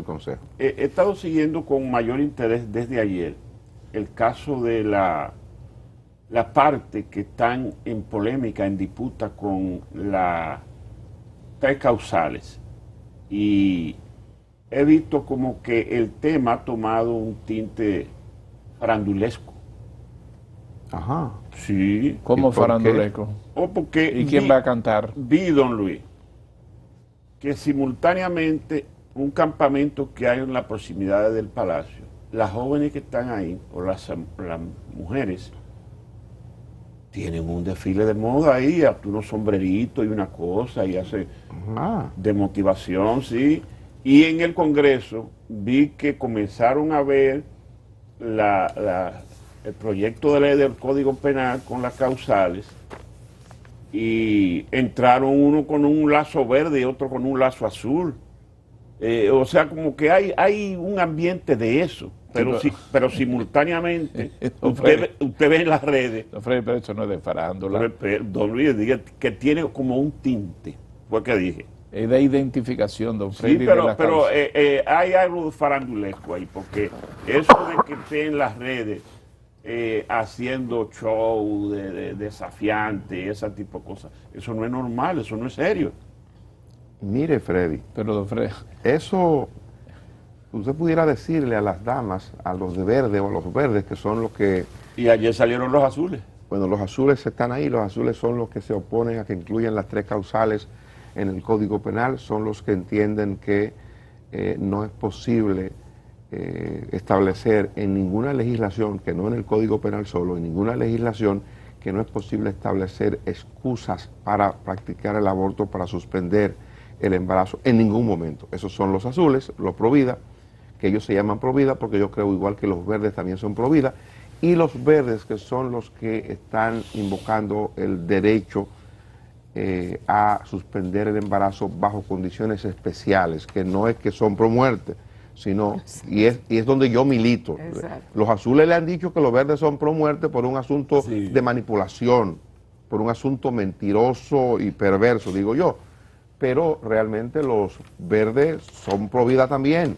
consejo? He estado siguiendo con mayor interés desde ayer el caso de la parte que están en polémica, en disputa con las tres causales. Y he visto como que el tema ha tomado un tinte farandulesco. Ajá. Sí. ¿Cómo ¿Y por qué? faranduleco? O porque ¿Y quién va a cantar? vi, don Luis, que simultáneamente un campamento que hay en las proximidades del palacio, las jóvenes que están ahí, o las mujeres, tienen un desfile de moda ahí, hasta unos sombreritos y una cosa, y hace Ah, de motivación, sí. Y en el Congreso vi que comenzaron a ver el proyecto de ley del Código Penal con las causales, y entraron uno con un lazo verde y otro con un lazo azul. O sea, como que hay un ambiente de eso, pero, pero simultáneamente usted ve en las redes, No, Freddy, pero eso no es de farándula. don Luis, diga que tiene como un tinte, fue que dije. Es de identificación, don Sí, Freddy, de pero la causa. hay algo farandulesco ahí, porque eso de que esté en las redes haciendo show de desafiante, ese tipo de cosas, eso no es normal, eso no es serio. mire, Freddy, Pero, don Freddy, eso usted pudiera decirle a las damas, a los de verde o a los verdes, que son los que, Y ayer salieron los azules. bueno, los azules están ahí, los azules son los que se oponen a que incluyan las tres causales en el Código Penal, son los que entienden que no es posible establecer en ninguna legislación, que no en el Código Penal solo, en ninguna legislación, que no es posible establecer excusas para practicar el aborto, para suspender el embarazo en ningún momento. Esos son los azules, los provida, que ellos se llaman provida porque yo creo igual que los verdes también son provida, y los verdes que son los que están invocando el derecho a suspender el embarazo bajo condiciones especiales, que no es que son pro muerte, sino, y es donde yo milito. Exacto. Los azules le han dicho que los verdes son pro muerte por un asunto Sí. de manipulación, por un asunto mentiroso y perverso, digo yo. Pero realmente los verdes son pro vida también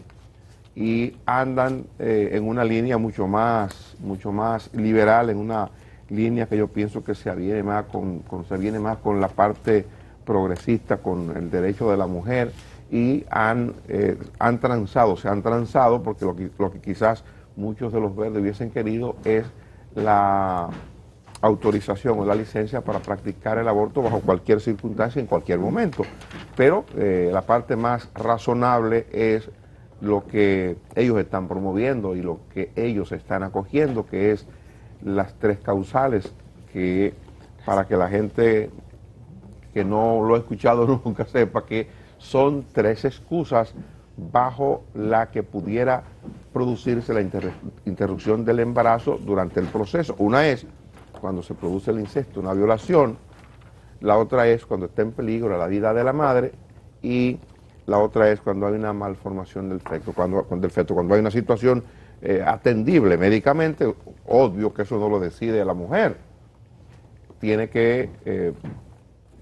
y andan en una línea mucho más liberal, en una línea que yo pienso que se viene más con la parte progresista, con el derecho de la mujer, y se han transado porque lo que quizás muchos de los verdes hubiesen querido es la autorización o la licencia para practicar el aborto bajo cualquier circunstancia, en cualquier momento. Pero la parte más razonable es lo que ellos están promoviendo y lo que ellos están acogiendo, que es las tres causales, que para que la gente que no lo ha escuchado nunca sepa que son tres excusas bajo la que pudiera producirse la interrupción del embarazo durante el proceso. Una es cuando se produce el incesto, una violación; la otra es cuando está en peligro la vida de la madre; y la otra es cuando hay una malformación del feto, cuando hay una situación atendible médicamente. Obvio que eso no lo decide la mujer, tiene que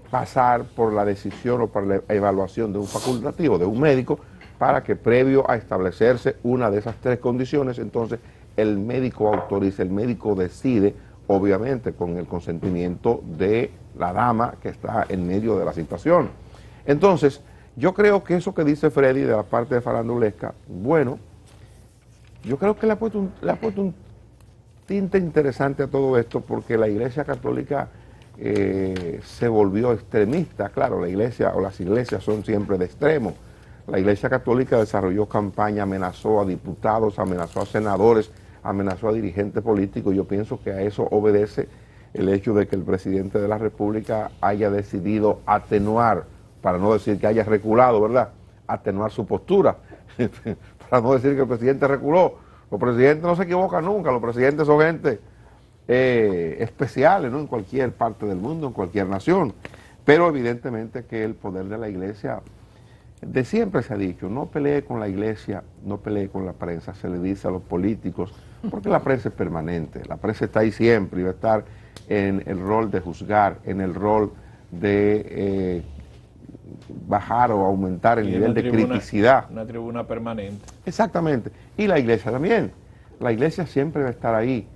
pasar por la decisión o por la evaluación de un facultativo, de un médico, para que previo a establecerse una de esas tres condiciones, entonces el médico autoriza, el médico decide, obviamente con el consentimiento de la dama que está en medio de la situación. Entonces, yo creo que eso que dice Freddy de la parte de farandulesca, bueno, yo creo que le ha puesto un tinte interesante a todo esto, porque la Iglesia Católica se volvió extremista. Claro, la iglesia o las iglesias son siempre de extremo. La Iglesia Católica desarrolló campaña, amenazó a diputados, amenazó a senadores, amenazó a dirigentes políticos. Yo pienso que a eso obedece el hecho de que el presidente de la República haya decidido atenuar, para no decir que haya reculado, ¿verdad?, atenuar su postura, para no decir que el presidente reculó. Los presidentes no se equivocan nunca, los presidentes son gente especiales, ¿no?, en cualquier parte del mundo, en cualquier nación. Pero evidentemente que el poder de la iglesia, de siempre se ha dicho, no pelee con la iglesia, no pelee con la prensa, se le dice a los políticos, porque la prensa es permanente, la prensa está ahí siempre y va a estar en el rol de juzgar, en el rol de bajar o aumentar el Y nivel una de tribuna- criticidad. Una tribuna permanente. Exactamente. Y la iglesia también. La iglesia siempre va a estar ahí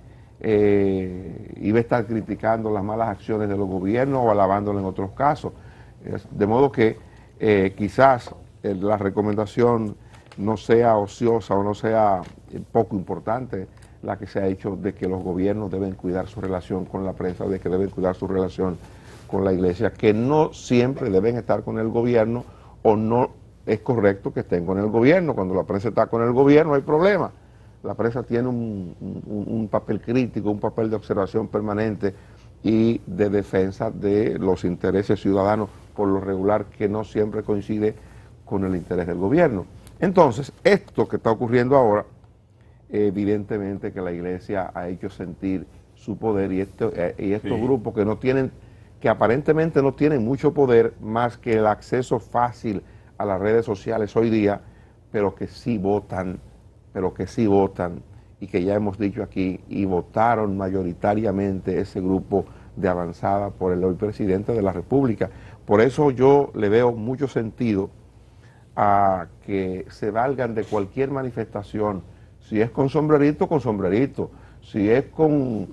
y va a estar criticando las malas acciones de los gobiernos o alabándolas en otros casos. De modo que quizás la recomendación no sea ociosa o no sea poco importante la que se ha hecho de que los gobiernos deben cuidar su relación con la prensa, de que deben cuidar su relación con la iglesia, que no siempre deben estar con el gobierno o no es correcto que estén con el gobierno. Cuando la prensa está con el gobierno hay problema. La prensa tiene un papel crítico, un papel de observación permanente y de defensa de los intereses ciudadanos, por lo regular que no siempre coincide con el interés del gobierno. Entonces, esto que está ocurriendo ahora, evidentemente que la iglesia ha hecho sentir su poder y estos grupos que no tienen, que aparentemente no tienen mucho poder más que el acceso fácil a las redes sociales hoy día, pero que sí votan y que ya hemos dicho aquí, y votaron mayoritariamente ese grupo de avanzada por el hoy presidente de la República. Por eso yo le veo mucho sentido a que se valgan de cualquier manifestación, si es con sombrerito, si es con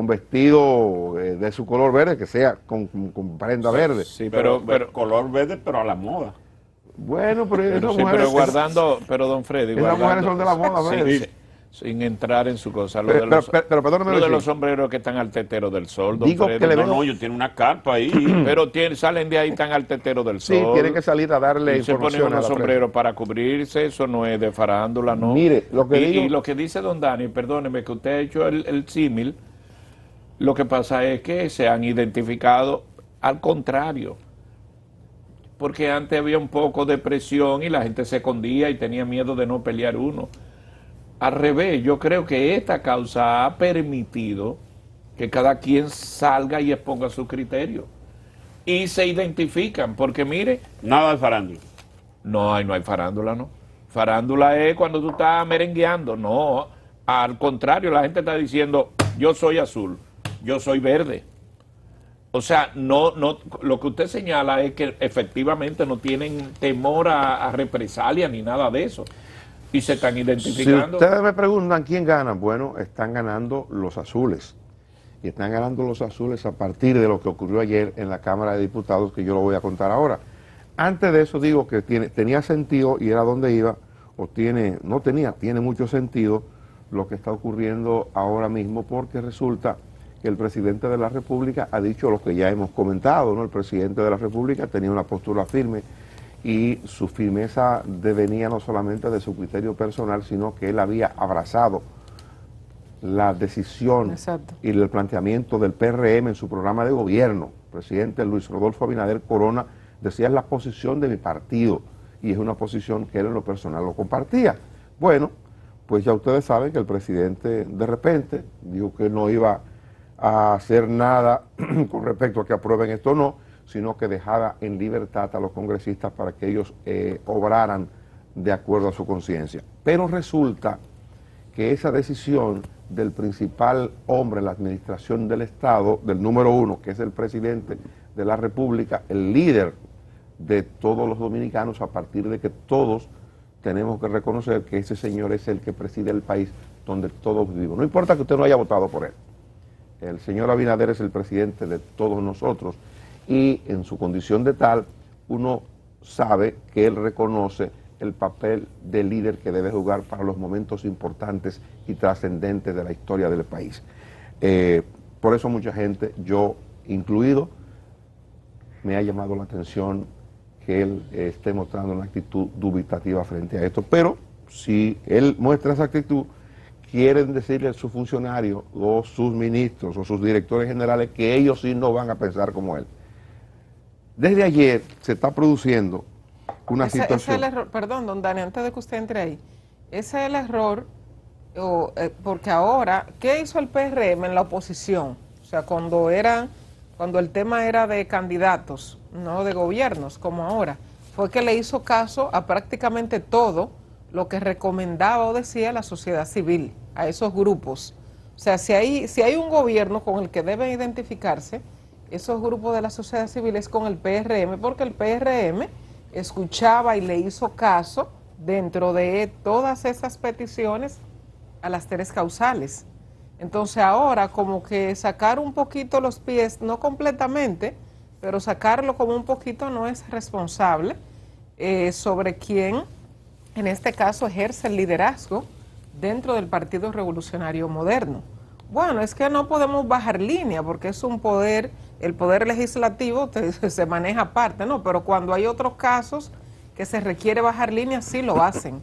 vestido de su color verde, que sea con prenda verde. Sí, Pero color verde, pero a la moda. Bueno, pero esas sí, mujeres, pero guardando, pero don Freddy, esas mujeres guardando, son de la moda, sí, ¿ves? sí, sin entrar en su cosa, lo Pero- de los, pero perdóname lo de decir. los sombreros que están al tetero del sol, don Digo Freddy. que le No, veo- no, ellos tienen una carpa ahí. Pero salen de ahí tan al tetero del Sí, sol. tienen que salir a darle Y se ponen información a unos la prensa. sombreros para cubrirse, eso no es de farándula, ¿no? Mire, lo que digo- y lo que dice don Dani, perdóneme que usted ha hecho el símil, lo que pasa es que se han identificado al contrario, porque antes había un poco de presión y la gente se escondía y tenía miedo de no pelear uno. Al revés, yo creo que esta causa ha permitido que cada quien salga y exponga su criterio. Y se identifican, porque mire, Nada de farándula. no hay farándula, ¿no? Farándula es cuando tú estás merengueando, no. Al contrario, la gente está diciendo, yo soy azul, yo soy verde. O sea, no, lo que usted señala es que efectivamente no tienen temor a represalia ni nada de eso. Y se están Si identificando. ustedes me preguntan quién gana, bueno, están ganando los azules. Y están ganando los azules a partir de lo que ocurrió ayer en la Cámara de Diputados, que yo lo voy a contar ahora. Antes de eso digo que tenía sentido, y era donde iba, tiene mucho sentido lo que está ocurriendo ahora mismo, porque resulta que el presidente de la República ha dicho lo que ya hemos comentado, ¿no? El presidente de la República tenía una postura firme y su firmeza devenía no solamente de su criterio personal, sino que él había abrazado la decisión Exacto. y el planteamiento del PRM en su programa de gobierno. El presidente Luis Rodolfo Abinader Corona decía: es la posición de mi partido, y es una posición que él en lo personal lo compartía. Bueno, pues ya ustedes saben que el presidente de repente dijo que no iba a hacer nada con respecto a que aprueben esto o no, sino que dejara en libertad a los congresistas para que ellos obraran de acuerdo a su conciencia. Pero resulta que esa decisión del principal hombre en la administración del Estado, del número uno, que es el presidente de la República, el líder de todos los dominicanos, a partir de que todos tenemos que reconocer que ese señor es el que preside el país donde todos vivimos. No importa que usted no haya votado por él. El señor Abinader es el presidente de todos nosotros, y en su condición de tal, uno sabe que él reconoce el papel de líder que debe jugar para los momentos importantes y trascendentes de la historia del país. Por eso mucha gente, yo incluido, me ha llamado la atención que él esté mostrando una actitud dubitativa frente a esto. Pero si él muestra esa actitud, quieren decirle a sus funcionarios o sus ministros o sus directores generales que ellos sí no van a pensar como él. Desde ayer se está produciendo una Ese es situación... el error, perdón, don Dani, antes de que usted entre ahí, ese es el error, porque ahora, ¿qué hizo el PRM en la oposición? O sea, cuando el tema era de candidatos, no de gobiernos, como ahora, fue que le hizo caso a prácticamente todo lo que recomendaba o decía la sociedad civil, a esos grupos. O sea, si hay un gobierno con el que deben identificarse, esos grupos de la sociedad civil es con el PRM, porque el PRM escuchaba y le hizo caso dentro de todas esas peticiones a las 3 causales. Entonces ahora como que sacar un poquito los pies, no completamente, pero sacarlo como un poquito no es responsable sobre quién en este caso ejerce el liderazgo dentro del Partido Revolucionario Moderno. Bueno, es que no podemos bajar línea porque es un poder, el poder legislativo se maneja aparte, ¿no? Pero cuando hay otros casos que se requiere bajar línea, sí lo hacen,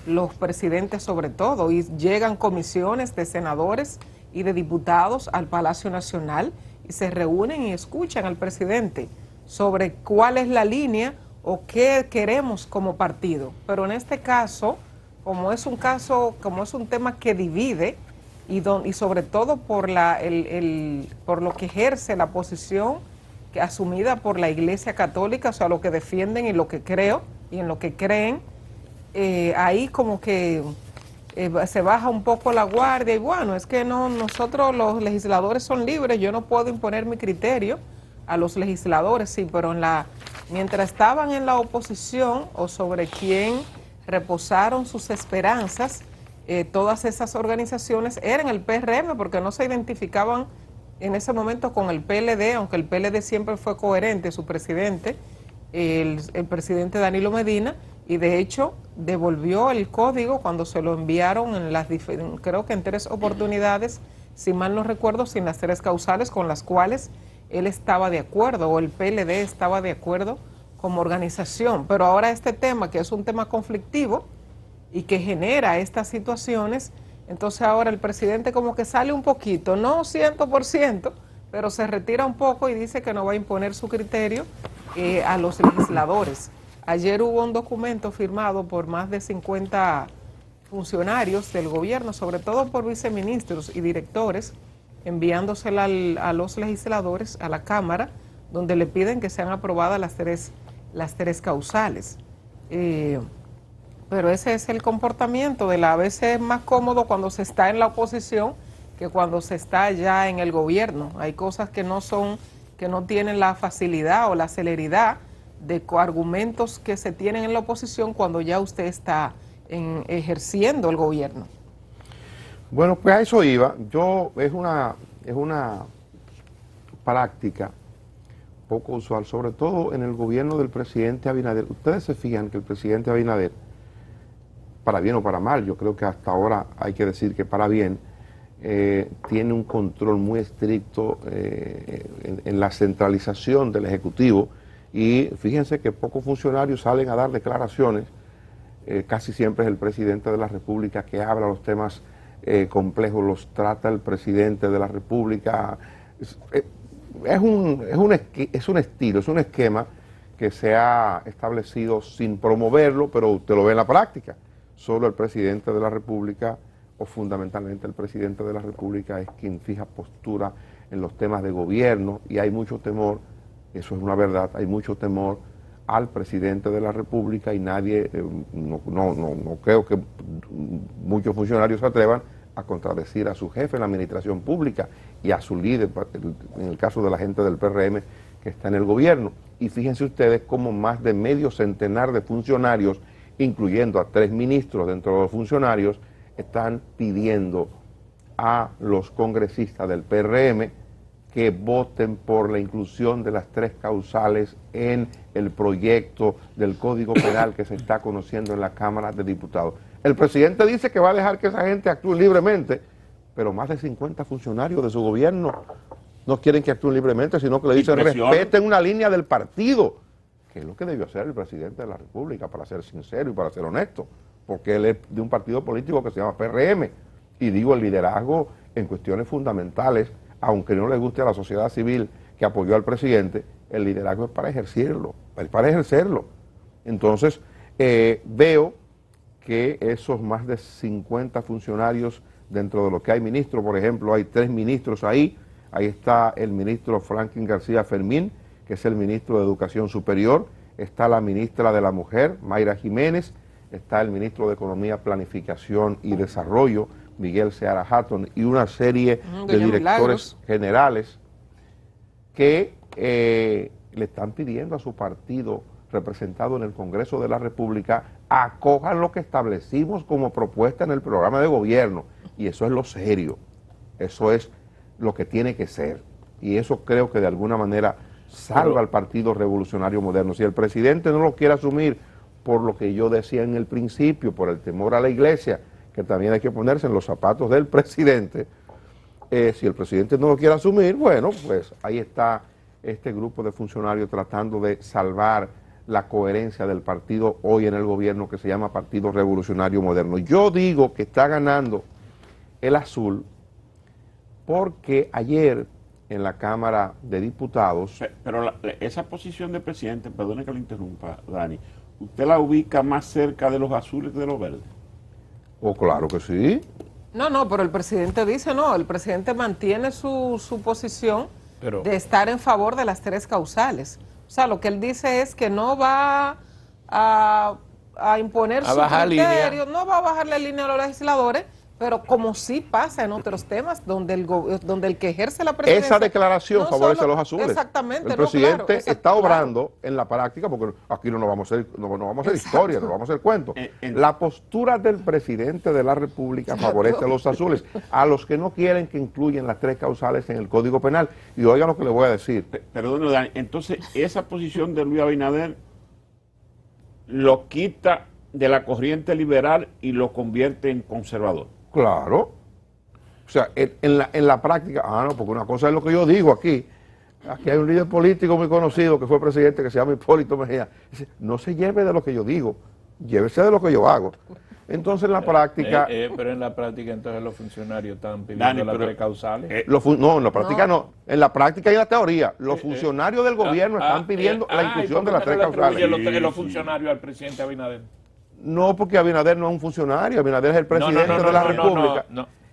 los presidentes sobre todo, y llegan comisiones de senadores y de diputados al Palacio Nacional y se reúnen y escuchan al presidente sobre cuál es la línea o qué queremos como partido. Pero en este caso, como es un tema que divide y sobre todo por lo que ejerce la posición que asumida por la Iglesia Católica, o sea, lo que defienden y lo que creo y en lo que creen, ahí como que se baja un poco la guardia y bueno, es que no, nosotros los legisladores son libres, yo no puedo imponer mi criterio a los legisladores, sí, pero mientras estaban en la oposición o sobre quién reposaron sus esperanzas, todas esas organizaciones eran el PRM porque no se identificaban en ese momento con el PLD, aunque el PLD siempre fue coherente, su presidente, el presidente Danilo Medina, y de hecho devolvió el código cuando se lo enviaron creo que en 3 oportunidades, si mal no recuerdo, sin las 3 causales con las cuales él estaba de acuerdo o el PLD estaba de acuerdo como organización. Pero ahora este tema, que es un tema conflictivo y que genera estas situaciones, entonces ahora el presidente como que sale un poquito, no 100%, pero se retira un poco y dice que no va a imponer su criterio a los legisladores. Ayer hubo un documento firmado por más de 50 funcionarios del gobierno, sobre todo por viceministros y directores, enviándosela a los legisladores, a la Cámara, donde le piden que sean aprobadas las tres causales. Pero ese es el comportamiento a veces es más cómodo cuando se está en la oposición que cuando se está ya en el gobierno. Hay cosas que no tienen la facilidad o la celeridad de argumentos que se tienen en la oposición cuando ya usted está ejerciendo el gobierno. Bueno, pues a eso iba. Es una práctica poco usual, sobre todo en el gobierno del presidente Abinader. Ustedes se fijan que el presidente Abinader, para bien o para mal, yo creo que hasta ahora hay que decir que para bien, tiene un control muy estricto en la centralización del Ejecutivo, y fíjense que pocos funcionarios salen a dar declaraciones, casi siempre es el presidente de la República que habla los temas complejos, los trata el presidente de la República. Es un estilo, es un esquema que se ha establecido sin promoverlo, pero usted lo ve en la práctica. Solo el presidente de la República, o fundamentalmente el presidente de la República, es quien fija postura en los temas de gobierno, y hay mucho temor, eso es una verdad, hay mucho temor al presidente de la República, y nadie, no creo que muchos funcionarios se atrevan a contradecir a su jefe en la administración pública y a su líder, en el caso de la gente del PRM que está en el gobierno. Y fíjense ustedes cómo más de medio centenar de funcionarios, incluyendo a 3 ministros dentro de los funcionarios, están pidiendo a los congresistas del PRM que voten por la inclusión de las 3 causales en el proyecto del Código Penal que se está conociendo en la Cámara de Diputados. El presidente dice que va a dejar que esa gente actúe libremente, pero más de 50 funcionarios de su gobierno no quieren que actúen libremente, sino que le dicen respeten una línea del partido, que es lo que debió hacer el presidente de la República, para ser sincero y para ser honesto, porque él es de un partido político que se llama PRM, y digo, el liderazgo en cuestiones fundamentales, aunque no le guste a la sociedad civil que apoyó al presidente, el liderazgo es para ejercerlo, Entonces, veo que esos más de 50 funcionarios, dentro de lo que hay ministros, por ejemplo, hay 3 ministros ahí está el ministro Franklin García Fermín, que es el ministro de Educación Superior, está la ministra de la Mujer, Mayra Jiménez, está el ministro de Economía, Planificación y Desarrollo, Miguel Seara Hatton, y una serie de directores generales que le están pidiendo a su partido representado en el Congreso de la República acojan lo que establecimos como propuesta en el programa de gobierno. Y eso es lo serio, eso es lo que tiene que ser. Y eso creo que de alguna manera salva al Partido Revolucionario Moderno. Si el presidente no lo quiere asumir por lo que yo decía en el principio, por el temor a la iglesia, que también hay que ponerse en los zapatos del presidente, si el presidente no lo quiere asumir, bueno, pues ahí está este grupo de funcionarios tratando de salvar la coherencia del partido hoy en el gobierno que se llama Partido Revolucionario Moderno. Yo digo que está ganando el azul porque ayer en la Cámara de Diputados... Pero esa posición de presidente, perdone que lo interrumpa, Dani, ¿usted la ubica más cerca de los azules que de los verdes? Oh, claro que sí. No, pero el presidente dice no, el presidente mantiene su posición de estar en favor de las 3 causales. O sea, lo que él dice es que no va a imponer su criterio, no va a bajar la línea a los legisladores, pero como sí pasa en otros temas donde el que ejerce la presidencia... Esa declaración favorece a los azules. Exactamente. El presidente está obrando en la práctica, porque aquí no vamos a hacer historia, no vamos a hacer cuentos. La postura del presidente de la República favorece a los azules, a los que no quieren que incluyan las 3 causales en el Código Penal. Y oigan lo que le voy a decir. Perdón, Dani, entonces esa posición de Luis Abinader lo quita de la corriente liberal y lo convierte en conservador. Claro. O sea, en la práctica, no, porque una cosa es lo que yo digo aquí. Aquí hay un líder político muy conocido que fue presidente que se llama Hipólito Mejía. Dice, no se lleve de lo que yo digo, llévese de lo que yo hago. Entonces en la práctica... pero en la práctica entonces los funcionarios están pidiendo las 3 causales. No, en la práctica no. En la práctica y en la teoría. Los funcionarios del gobierno están pidiendo la inclusión de las 3 causales. Los funcionarios al presidente Abinader. No, porque Abinader no es un funcionario, Abinader es el presidente de la República.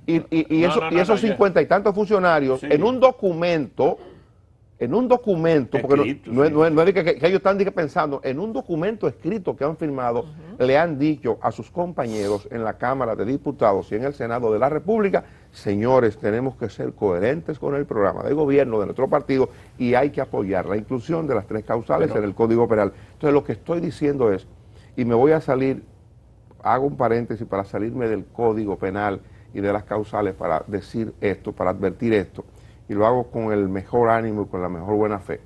Y esos 50 y tantos funcionarios, sí, en un documento, porque escrito, no es que ellos están pensando, en un documento escrito que han firmado, le han dicho a sus compañeros en la Cámara de Diputados y en el Senado de la República, señores, tenemos que ser coherentes con el programa de gobierno de nuestro partido y hay que apoyar la inclusión de las 3 causales en el Código Penal. Entonces lo que estoy diciendo es, y me voy a salir, hago un paréntesis para salirme del Código Penal y de las causales para decir esto, para advertir esto, y lo hago con el mejor ánimo y con la mejor buena fe.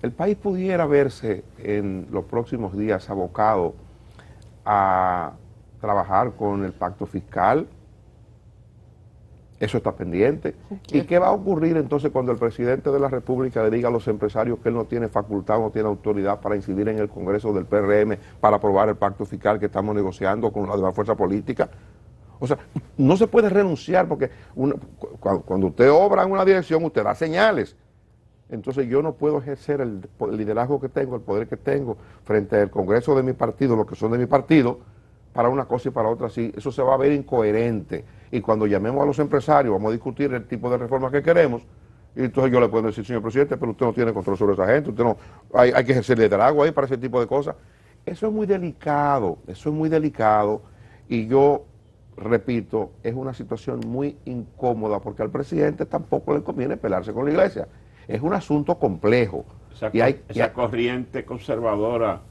El país pudiera verse en los próximos días abocado a trabajar con el pacto fiscal. Eso está pendiente. ¿Y qué va a ocurrir entonces cuando el presidente de la República le diga a los empresarios que él no tiene facultad, no tiene autoridad para incidir en el Congreso del PRM para aprobar el pacto fiscal que estamos negociando con la demás fuerza política? O sea, no se puede renunciar porque cuando usted obra en una dirección, usted da señales. Entonces yo no puedo ejercer el liderazgo que tengo, el poder que tengo frente al Congreso de mi partido, los que son de mi partido, para una cosa y para otra, sí, eso se va a ver incoherente. Y cuando llamemos a los empresarios, vamos a discutir el tipo de reformas que queremos, y entonces yo le puedo decir, señor presidente, pero usted no tiene control sobre esa gente, usted no, hay que ejercer liderazgo ahí para ese tipo de cosas. Eso es muy delicado, y yo, repito, es una situación muy incómoda, porque al presidente tampoco le conviene pelearse con la iglesia. Es un asunto complejo. Esa corriente conservadora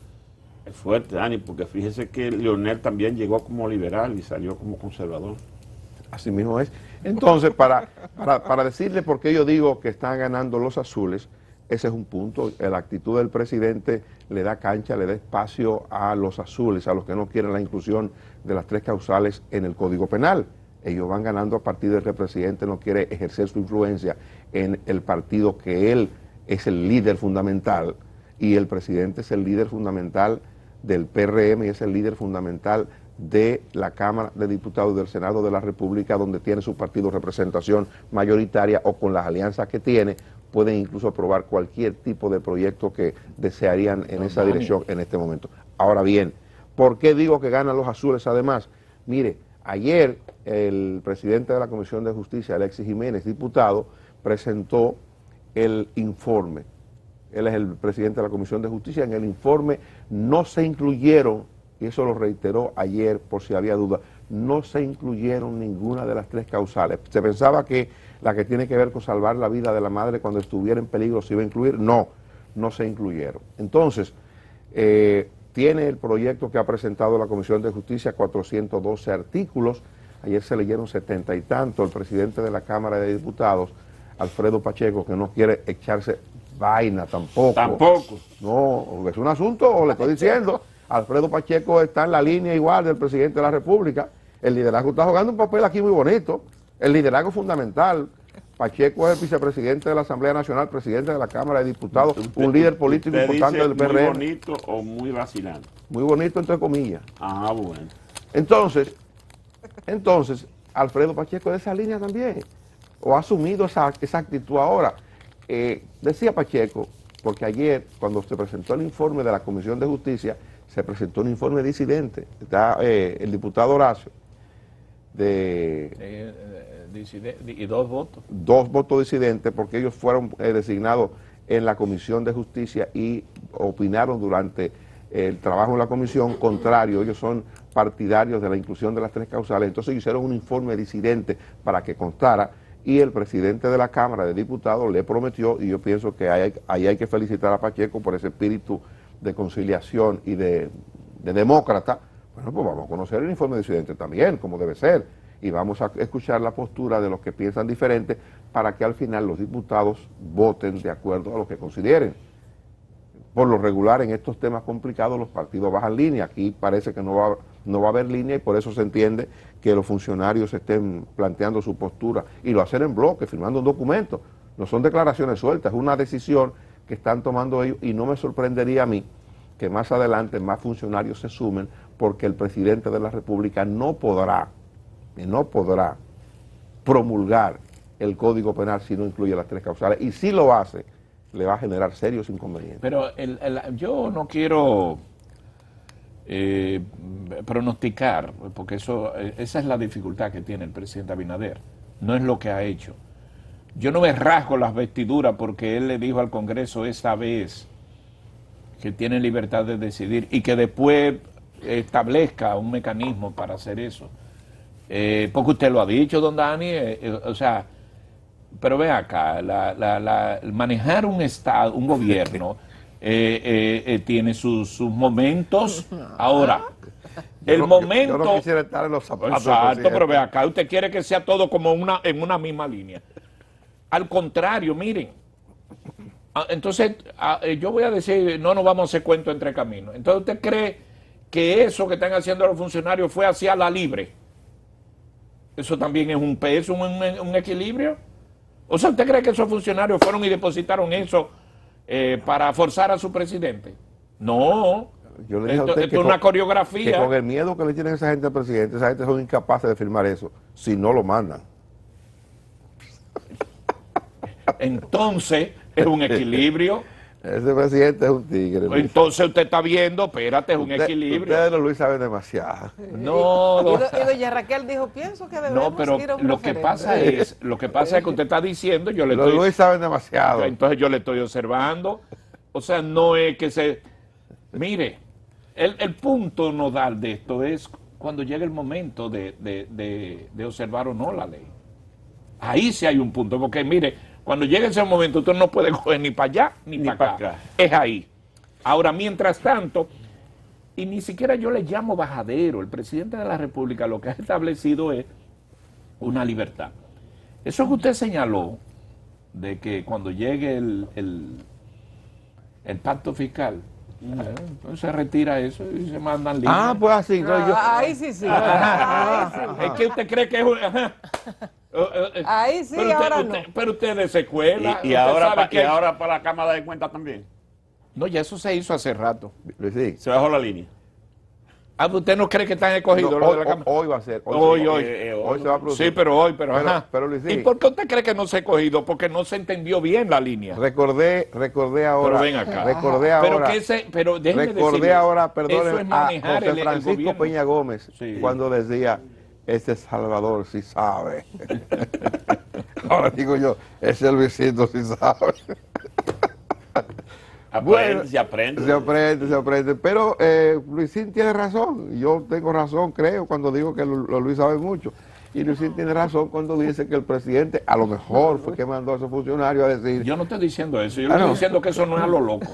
es fuerte, Dani, porque fíjese que Leonel también llegó como liberal y salió como conservador. Así mismo es. Entonces, para decirle por qué yo digo que están ganando los azules, ese es un punto. La actitud del presidente le da cancha, le da espacio a los azules, a los que no quieren la inclusión de las 3 causales en el Código Penal. Ellos van ganando a partir de que el presidente no quiere ejercer su influencia en el partido que él es el líder fundamental, y el presidente es el líder fundamental del PRM y es el líder fundamental de la Cámara de Diputados y del Senado de la República, donde tiene su partido representación mayoritaria, o con las alianzas que tiene, pueden incluso aprobar cualquier tipo de proyecto que desearían en esa dirección en este momento. Ahora bien, ¿por qué digo que ganan los azules además? Mire, ayer el presidente de la Comisión de Justicia, Alexis Jiménez, diputado, presentó el informe. Él es el presidente de la Comisión de Justicia. En el informe no se incluyeron, y eso lo reiteró ayer por si había duda, no se incluyeron ninguna de las 3 causales. Se pensaba que la que tiene que ver con salvar la vida de la madre cuando estuviera en peligro se iba a incluir. No, no se incluyeron. Entonces, tiene el proyecto que ha presentado la Comisión de Justicia 412 artículos. Ayer se leyeron 70 y tanto. El presidente de la Cámara de Diputados, Alfredo Pacheco, que no quiere echarse vaina tampoco. Tampoco. No, es un asunto, o le estoy diciendo, Alfredo Pacheco está en la línea igual del presidente de la República. El liderazgo está jugando un papel aquí muy bonito. El liderazgo fundamental. Pacheco es el vicepresidente de la Asamblea Nacional, presidente de la Cámara de Diputados, un líder político importante del PRM. ¿Muy bonito o muy vacilante? Muy bonito, entre comillas. Ah, bueno. Entonces, Alfredo Pacheco es de esa línea también, o ha asumido esa actitud ahora. Decía Pacheco, porque ayer, cuando se presentó el informe de la Comisión de Justicia, se presentó un informe disidente. Está el diputado Horacio, y 2 votos. 2 votos disidentes, porque ellos fueron designados en la Comisión de Justicia y opinaron durante el trabajo en la comisión contrario. Ellos son partidarios de la inclusión de las 3 causales. Entonces hicieron un informe disidente para que constara, y el presidente de la Cámara de Diputados le prometió, y yo pienso que ahí hay que felicitar a Pacheco por ese espíritu de conciliación y de demócrata. Bueno, pues vamos a conocer el informe disidente también, como debe ser, y vamos a escuchar la postura de los que piensan diferente para que al final los diputados voten de acuerdo a lo que consideren. Por lo regular, en estos temas complicados, los partidos bajan línea. Aquí parece que no va a haber línea, y por eso se entiende que los funcionarios estén planteando su postura y lo hacen en bloque, firmando un documento. No son declaraciones sueltas, es una decisión que están tomando ellos, y no me sorprendería a mí que más adelante más funcionarios se sumen, porque el presidente de la República no podrá promulgar el Código Penal si no incluye las 3 causales, y si lo hace, le va a generar serios inconvenientes. Pero yo no quiero pronosticar, porque esa es la dificultad que tiene el presidente Abinader, no es lo que ha hecho. Yo no me rasgo las vestiduras porque él le dijo al Congreso esa vez que tiene libertad de decidir, y que después establezca un mecanismo para hacer eso. Porque usted lo ha dicho, don Dani, o sea, pero ve acá, manejar un Estado, un gobierno, tiene sus momentos. Ahora, Yo no quisiera estar en los zapatos. Exacto, pero ve acá, usted quiere que sea todo como en una misma línea. Al contrario, miren, entonces yo voy a decir, no nos vamos a hacer cuento entre caminos. Entonces, ¿usted cree que eso que están haciendo los funcionarios fue hacia la libre? Eso también es un peso, un equilibrio. O sea, ¿usted cree que esos funcionarios fueron y depositaron eso para forzar a su presidente? No. Yo le dije a usted esto es una coreografía. Que con el miedo que le tienen a esa gente al presidente, esa gente son incapaces de firmar eso, si no lo mandan. Entonces, es un equilibrio. Ese presidente es un tigre. Entonces usted está viendo, espérate, es un equilibrio. Ustedes, Luis, saben demasiado. No, y doña Raquel dijo, pienso que debemos ir a un lo que pasa es que usted está diciendo, yo le Los estoy... Luis saben demasiado. Entonces yo le estoy observando. O sea, no es que se... Mire, el punto nodal de esto es cuando llega el momento de observar o no la ley. Ahí sí hay un punto, porque mire, cuando llega ese momento usted no puede coger ni para allá ni para acá. Es ahí. Ahora, mientras tanto, y ni siquiera yo le llamo bajadero, el presidente de la República lo que ha establecido es una libertad. Eso que usted señaló, de que cuando llegue el pacto fiscal, entonces se retira eso y se mandan líneas. Ah, pues así. No, yo, Ahí sí. Ahí sí. Es que usted cree que es un... Ahí sí, pero ahora usted, no. pero usted de secuela. Y ahora para la Cámara de Cuentas también. No, ya eso se hizo hace rato. sí. Se bajó la línea. Ah, ¿usted no cree que están escogidos No, los de la Cámara? hoy va a ser. Hoy se va a producir. Sí, pero hoy, ajá. Pero Luis, ¿Y por qué usted cree que no se ha escogido? Porque no se entendió bien la línea. Recordé ahora. Pero ven acá. Recordé ahora. Pero déjeme Recordé decirle, ahora, eso perdón, es a manejar José Francisco el gobierno. Peña Gómez, Sí. cuando decía, ese Salvador sí sabe. Ahora digo yo, ese Luisito sí sabe. Aprende, se aprende. Se aprende, se aprende. Pero Luisín tiene razón. Yo tengo razón, creo, cuando digo que los Luis saben mucho. Y Luisín tiene razón cuando dice que el presidente a lo mejor fue que mandó a esos funcionarios a decir... Yo no estoy diciendo eso, yo estoy diciendo que eso no es a lo loco.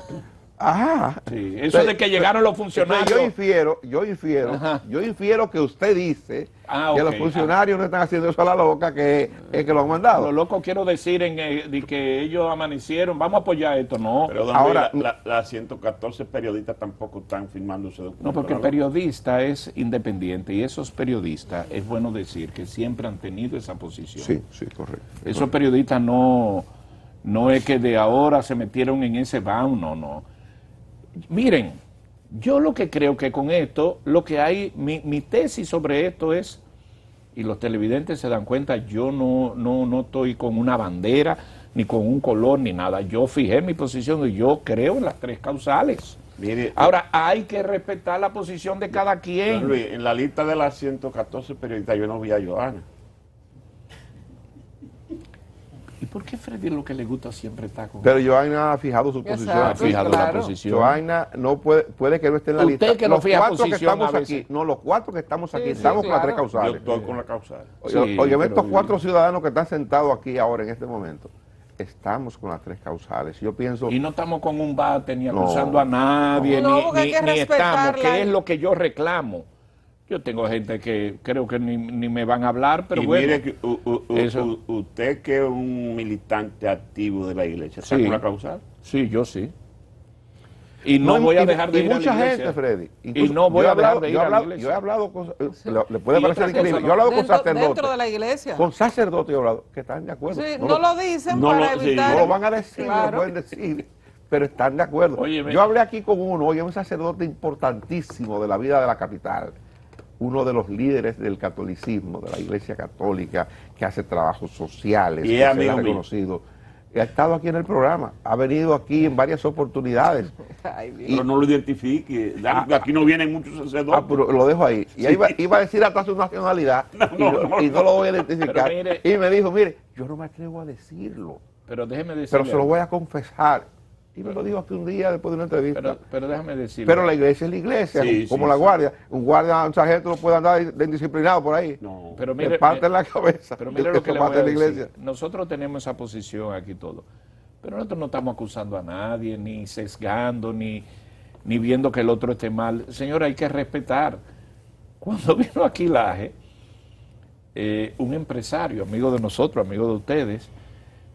Ajá. Sí, eso de que llegaron los funcionarios... Yo infiero que usted dice que ok, los funcionarios no están haciendo eso a la loca, que es que lo han mandado. Lo loco quiero decir de que ellos amanecieron, vamos a apoyar esto, no. Pero don Ahora, Luis, las 114 periodistas tampoco están firmando ese documento. No, porque el periodista es independiente y esos periodistas, es bueno decir que siempre han tenido esa posición. Sí, sí, correcto. Esos periodistas no es que de ahora se metieron en ese bound, no. Miren, yo lo que creo que con esto, lo que hay, mi tesis sobre esto es, y los televidentes se dan cuenta, yo no estoy con una bandera, ni con un color, ni nada. Yo fijé mi posición y yo creo en las tres causales. Mire, Ahora, hay que respetar la posición de cada don quien. Luis, en la lista de las 114 periodistas yo no vi a Johanna. ¿Y por qué Freddy lo que le gusta siempre está con... Pero Johanna ha fijado su posición. ha Exacto. fijado claro. la posición. Johanna no puede que no esté en la Usted lista. que no Los fija cuatro que posición estamos a veces. aquí, no, los cuatro que estamos aquí, Sí, estamos con las tres claro. Yo causales. estoy con la causal. Sí, Oye, pero- estos cuatro ciudadanos que están sentados aquí ahora en este momento, estamos con las tres causales. Yo pienso... Y no estamos con un bate ni No. acusando a nadie, No, porque hay que ni estamos, respetarla. que es lo que yo reclamo. Yo tengo gente que creo que ni me van a hablar, pero y bueno. mire que eso. usted que es un militante activo de la iglesia, ¿está Sí. con la causal? Sí, yo sí. Y no voy a dejar de ir a la mucha iglesia. gente, Freddy. Y no voy yo he a dejar hablado- de ir yo he a la hablado- iglesia. Yo he hablado con... le Y puede parecer otra increíble. cosa, Yo he hablado con Dentro sacerdotes. de la iglesia. Con sacerdotes yo he hablado que están de acuerdo. Sí, No no lo- lo dicen no para lo- sí, evitar... No lo van a decir, no Claro. lo pueden decir, pero están de acuerdo. Óyeme. Yo hablé aquí con uno, oye, un sacerdote importantísimo de la vida de la capital, uno de los líderes del catolicismo, de la iglesia católica, que hace trabajos sociales, Y que es se le amigo ha mío. reconocido. Ha estado aquí en el programa, ha venido aquí en varias oportunidades. Ay, Dios. Pero no lo identifique. Aquí no vienen muchos sacerdotes. Pero lo dejo ahí. Y ahí iba a decir hasta su nacionalidad y no lo voy a identificar. Pero mire- Y me dijo, mire, yo no me atrevo a decirlo, Pero déjeme decirle. pero se lo voy a confesar. Y me lo dijo aquí un día después de una entrevista. Pero déjame decirle. Pero la iglesia es la iglesia, Sí, como sí, la sí. guardia. Un sargento no puede andar de indisciplinado por ahí. No. Pero Me mire, parte en la cabeza. Pero mire lo que Eso le voy parte a de la decir. iglesia. Nosotros tenemos esa posición aquí todo. Pero nosotros no estamos acusando a nadie, ni sesgando, ni viendo que el otro esté mal. Señor, hay que respetar. Cuando vino aquí Laje, un empresario, amigo de nosotros, amigo de ustedes,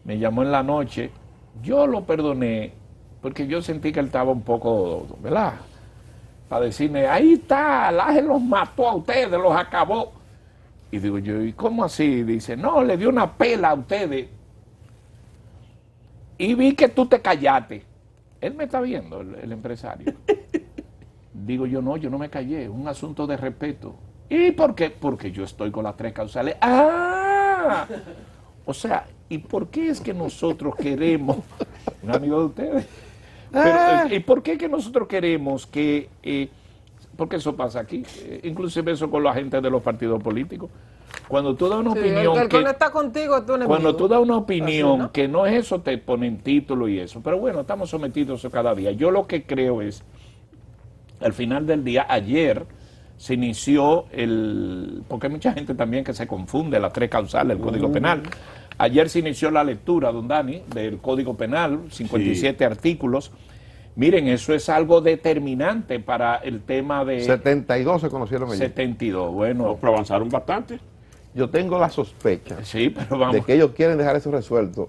me llamó en la noche. Yo lo perdoné porque yo sentí que él estaba un poco, ¿verdad? Para decirme, ahí está, Laje los mató a ustedes, los acabó. Y digo yo, ¿y cómo así? Dice, no, le dio una pela a ustedes. Y vi que tú te callaste. Él me está viendo, el empresario. Digo yo, no me callé, es un asunto de respeto. ¿Y por qué? Porque yo estoy con las tres causales. ¡Ah! O sea, ¿y por qué es que nosotros queremos, un amigo de ustedes, pero, ¿y por qué es que nosotros queremos que, porque eso pasa aquí, inclusive eso con la gente de los partidos políticos, cuando tú das una Sí, opinión el que no está contigo es tu enemigo. cuando tú das una opinión Así, ¿no? que no es eso, te ponen título y eso. Pero bueno, estamos sometidos a eso cada día. Yo lo que creo es, al final del día, ayer se inició porque hay mucha gente también que se confunde las tres causales del Código Penal. Ayer se inició la lectura, don Dani, del Código Penal, 57 artículos. Miren, eso es algo determinante para el tema de 72 se conocieron allí. 72. Bueno, No, pero avanzaron bastante. Yo tengo la sospecha sí, pero vamos. de que ellos quieren dejar eso resuelto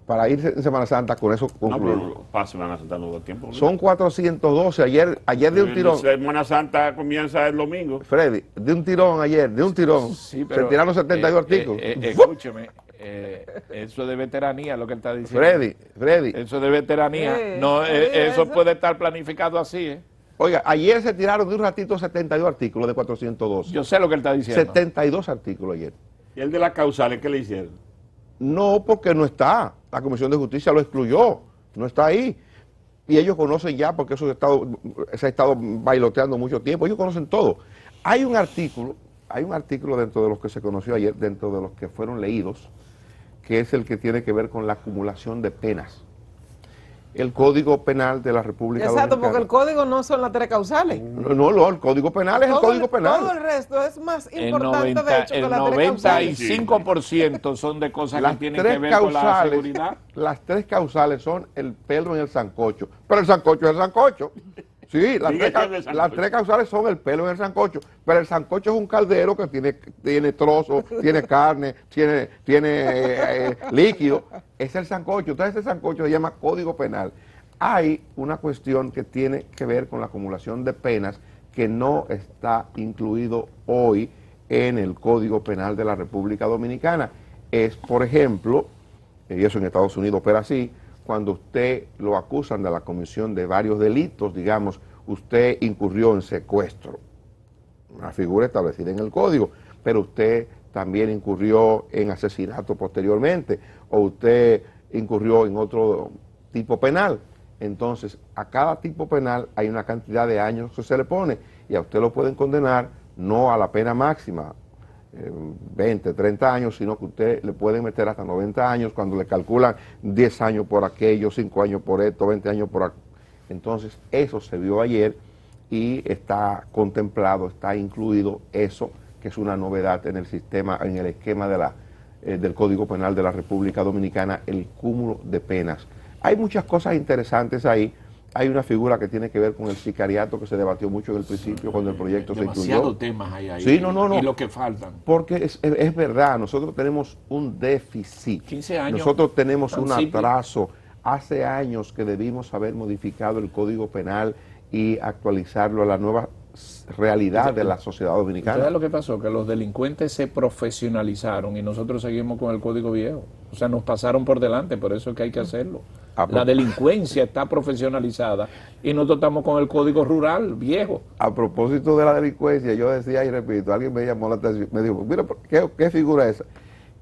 para irse en Semana Santa con eso No, concluido. pero para Semana Santa no da tiempo. Son 412. Ayer de un tirón. Semana Santa comienza el domingo. Freddy, de un tirón ayer, de un tirón. Sí, pero, se tiraron 72 artículos. Escúcheme, eso de veteranía, lo que él está diciendo. Freddy. Eso de veteranía. Sí, No, sí, eso eso. puede estar planificado así, ¿eh? Oiga, ayer se tiraron de un ratito 72 artículos de 412. Yo sé lo que él está diciendo. 72 artículos ayer. Y el de las causales, ¿qué le hicieron? No, porque no está. La Comisión de Justicia lo excluyó. No está ahí. Y ellos conocen ya, porque eso se ha estado bailoteando mucho tiempo. Ellos conocen todo. Hay un artículo dentro de los que se conoció ayer, dentro de los que fueron leídos, que es el que tiene que ver con la acumulación de penas. el Código Penal de la República Exacto, Dominicana. porque el código no son las 3 causales. No, el Código Penal es el Código Penal. Todo el resto es más El importante, de hecho, que el las 3 causales. 95% son de cosas que Las tienen que tres ver con la causales, seguridad. las 3 causales son el pelo en el sancocho. Pero el sancocho es el sancocho. Sí, las Sigue 3 siendo el sancocho. las 3 causales son el pelo en el sancocho. Pero el sancocho es un caldero que tiene trozos, tiene carne, tiene líquido. Es el sancocho. Entonces ese sancocho se llama Código Penal. Hay una cuestión que tiene que ver con la acumulación de penas que no está incluido hoy en el Código Penal de la República Dominicana. Es, por ejemplo, y eso en Estados Unidos opera así, cuando usted lo acusan de la comisión de varios delitos, digamos, usted incurrió en secuestro, una figura establecida en el código, pero usted también incurrió en asesinato posteriormente, o usted incurrió en otro tipo penal. Entonces, a cada tipo penal hay una cantidad de años que se le pone, y a usted lo pueden condenar no a la pena máxima, 20, 30 años, sino que usted le pueden meter hasta 90 años cuando le calculan 10 años por aquello, 5 años por esto, 20 años por aquello. Entonces, eso se vio ayer y está contemplado, está incluido eso, que es una novedad en el sistema, en el esquema del Código Penal de la República Dominicana, el cúmulo de penas. Hay muchas cosas interesantes ahí. Hay una figura que tiene que ver con el sicariato que se debatió mucho en el principio cuando el proyecto se incluyó. Demasiados temas hay ahí. Sí, no. Y lo que faltan. Porque es verdad, nosotros tenemos un déficit. 15 años. Nosotros tenemos un principio. atraso. Hace años que debimos haber modificado el Código Penal y actualizarlo a la nueva realidad de la sociedad dominicana. ¿Sabes lo que pasó? Que los delincuentes se profesionalizaron y nosotros seguimos con el código viejo. O sea, nos pasaron por delante, por eso es que hay que hacerlo. La delincuencia está profesionalizada y nosotros estamos con el código rural viejo. A propósito de la delincuencia, yo decía y repito, alguien me llamó la atención, me dijo, mira, ¿qué figura es esa?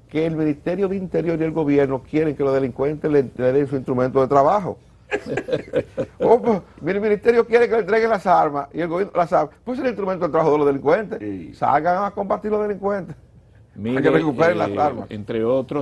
Que el Ministerio de Interior y el gobierno quieren que los delincuentes le den su instrumento de trabajo. Pues, mira, el ministerio quiere que le entreguen las armas y el gobierno las armas. Pues el instrumento de trabajo de los delincuentes. Sí. Salgan a combatir los delincuentes. Mire, Para que recuperen las armas. entre otros